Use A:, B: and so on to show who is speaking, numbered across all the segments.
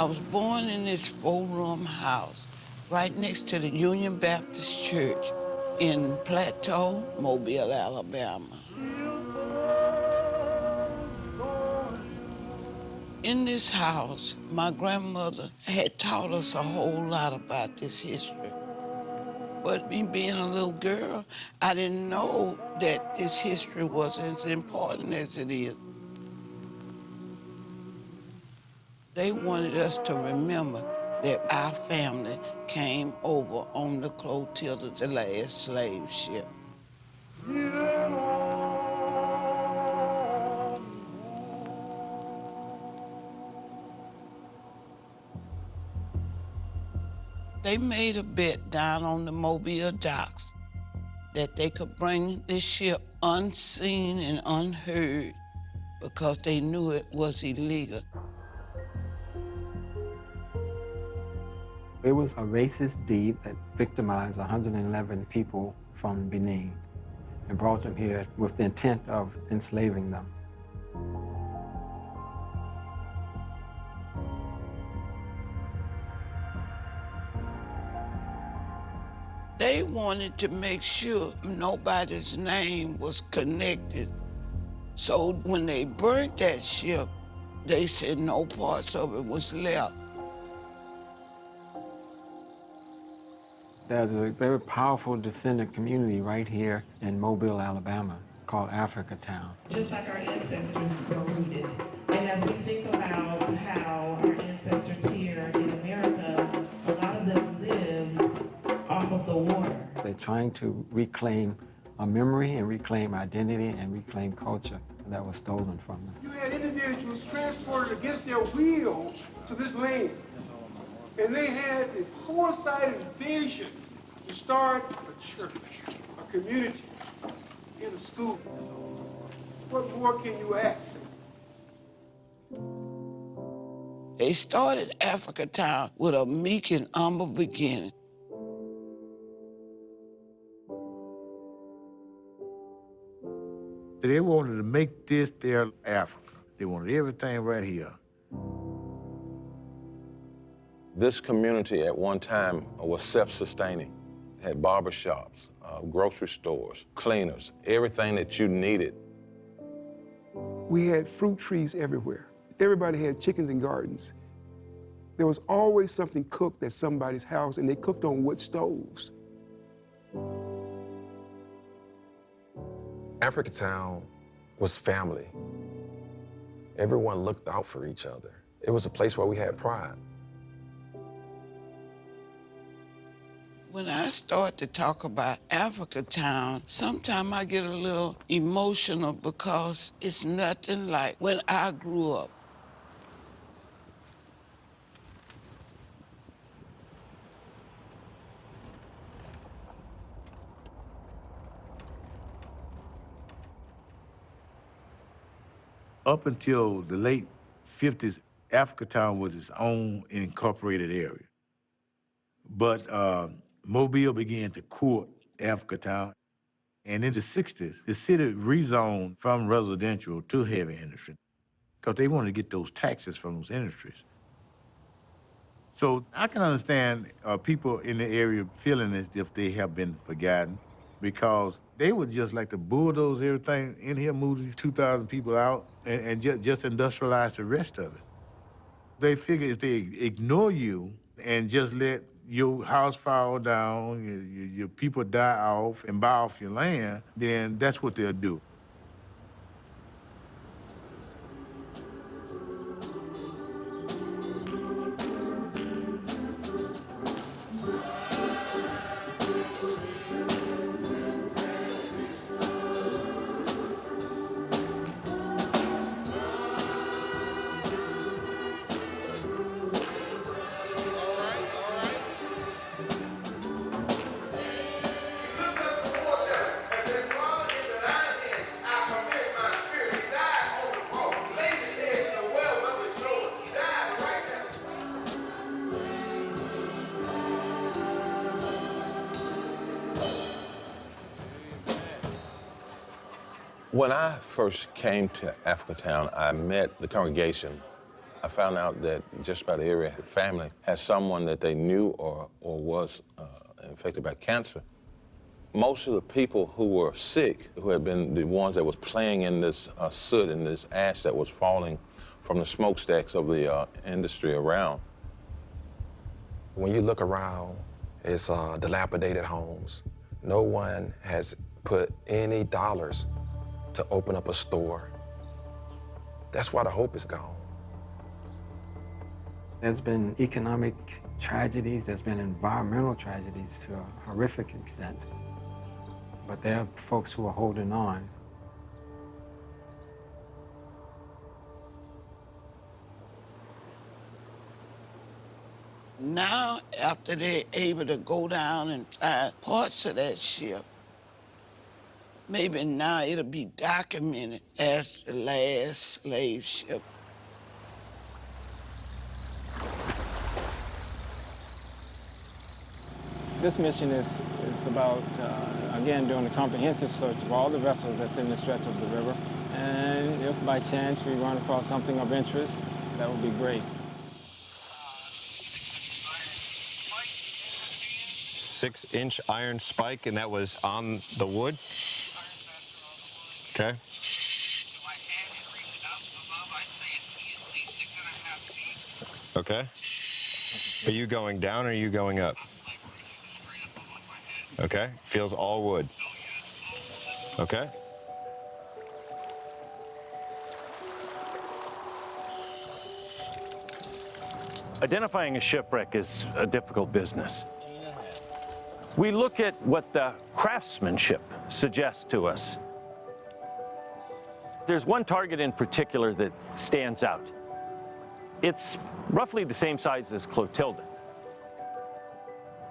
A: was born in this 4-room house right next to the Union Baptist Church in Plateau, Mobile, Alabama. In this house, my grandmother had taught us a whole lot about this history. But me being a little girl, I didn't know that this history was as important as it is. They wanted us to remember that our family came over on the Clotilda, the last slave ship. They made a bet down on the Mobile docks that they could bring the ship unseen and unheard because they knew it was illegal.
B: It was a racist deed that victimized 111 people from Benin and brought them here with the intent of enslaving them.
A: They wanted to make sure nobody's name was connected. So when they burnt that ship, they said no parts of it was left.
B: There's a very powerful descendant community right here in Mobile, Alabama, called Africa Town.
C: Just like our ancestors were rooted. And as we think about how our ancestors here in America, a lot of them lived off of the water.
B: They're trying to reclaim a memory and reclaim identity and reclaim culture that was stolen from them.
D: You had individuals transported against their will to this land. And they had the foresighted vision to start a church, a community, and a school. What more can you ask?
A: They started Africa Town with a meek and humble beginning.
E: They wanted to make this their Africa. They wanted everything right here.
F: This community at one time was self-sustaining. It had barbershops, grocery stores, cleaners, everything that you needed.
D: We had fruit trees everywhere. Everybody had chickens and gardens. There was always something cooked at somebody's house, and they cooked on wood stoves.
G: Africa Town was family. Everyone looked out for each other. It was a place where we had pride.
A: When I start to talk about Africa Town, sometimes I get a little emotional because it's nothing like when I grew up.
E: Up until the late 50s, Africa Town was its own incorporated area. But Mobile began to court Africa Town. And in the 60s, the city rezoned from residential to heavy industry because they wanted to get those taxes from those industries. So I can understand people in the area feeling as if they have been forgotten because they would just like to bulldoze everything in here, move these 2,000 people out, and just industrialize the rest of it. They figure if they ignore you and just let your house fall down, your people die off and buy off your land, then that's what they'll do. When I first came to Africa Town, I met the congregation
F: I found out that just about every family has someone that they knew or was infected by cancer. Most of the people who were sick, who had been the ones that was playing in this soot and this ash that was falling from the smokestacks of the industry around.
G: When you look around, it's dilapidated homes. No one has put any dollars to open up a store. That's why the hope is gone.
B: There's been economic tragedies, there's been environmental tragedies to a horrific extent. But there are folks who are holding on.
A: Now, after they're able to go down and find parts of that ship, maybe now it'll be documented as the last slave ship.
B: This mission is about, again, doing a comprehensive search of all the vessels that's in the stretch of the river. And if by chance we run across something of interest, that would be great.
H: 6-inch iron spike, and that was on the wood? Okay. Okay. Are you going down or are you going up? Okay. Feels all wood. Okay.
I: Identifying a shipwreck is a difficult business. We look at what the craftsmanship suggests to us. There's one target in particular that stands out. It's roughly the same size as Clotilda.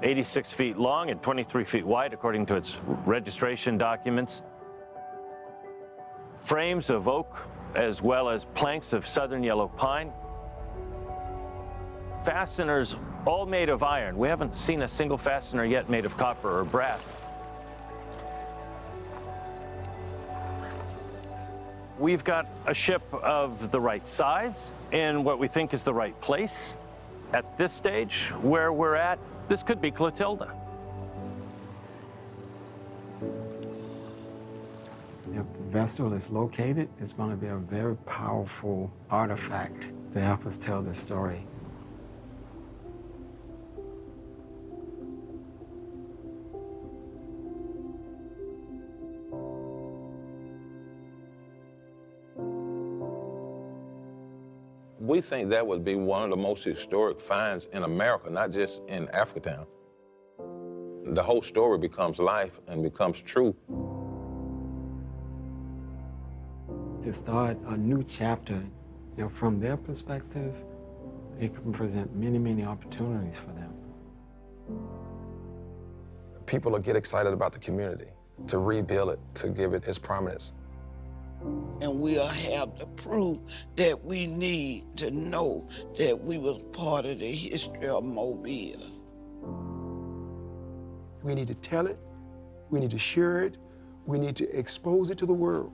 I: 86 feet long and 23 feet wide, according to its registration documents. Frames of oak, as well as planks of southern yellow pine. Fasteners all made of iron. We haven't seen a single fastener yet made of copper or brass. We've got a ship of the right size in what we think is the right place. At this stage, where we're at, this could be Clotilda.
B: If the vessel is located, it's going to be a very powerful artifact to help us tell the story.
F: We think that would be one of the most historic finds in America, not just in Africatown. The whole story becomes life and becomes true.
B: To start a new chapter, from their perspective, it can present many, many opportunities for them.
G: People will get excited about the community, to rebuild it, to give it its prominence.
A: And we'll have the proof that we need to know that we was part of the history of Mobile.
D: We need to tell it, we need to share it, we need to expose it to the world.